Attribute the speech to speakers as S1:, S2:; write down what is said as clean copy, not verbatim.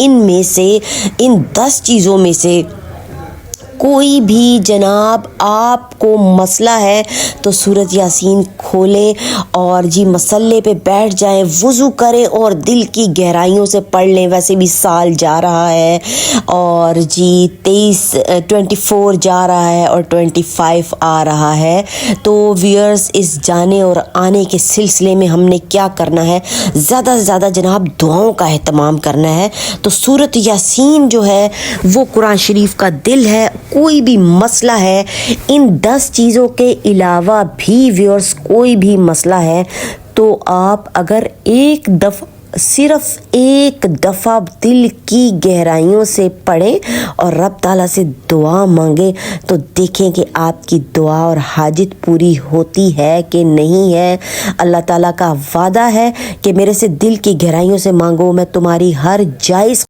S1: ان میں سے ان 10 چیزوں میں سے کوئی بھی جناب آپ کو مسئلہ ہے تو سورۃ یاسین کھولیں اور جی مسلے پہ بیٹھ جائیں، وضو کریں اور دل کی گہرائیوں سے پڑھ لیں۔ ویسے بھی سال جا رہا ہے اور جی 24 جا رہا ہے اور 25 آ رہا ہے، تو ویئرز اس جانے اور آنے کے سلسلے میں ہم نے کیا کرنا ہے، زیادہ سے زیادہ جناب دعاؤں کا اہتمام کرنا ہے۔ تو سورۃ یاسین جو ہے وہ قرآن شریف کا دل ہے۔ کوئی بھی مسئلہ ہے، ان 10 چیزوں کے علاوہ بھی ویورز کوئی بھی مسئلہ ہے تو آپ اگر صرف ایک دفعہ دل کی گہرائیوں سے پڑھیں اور رب تعالیٰ سے دعا مانگیں تو دیکھیں کہ آپ کی دعا اور حاجت پوری ہوتی ہے کہ نہیں ہے۔ اللہ تعالیٰ کا وعدہ ہے کہ میرے سے دل کی گہرائیوں سے مانگو، میں تمہاری ہر جائز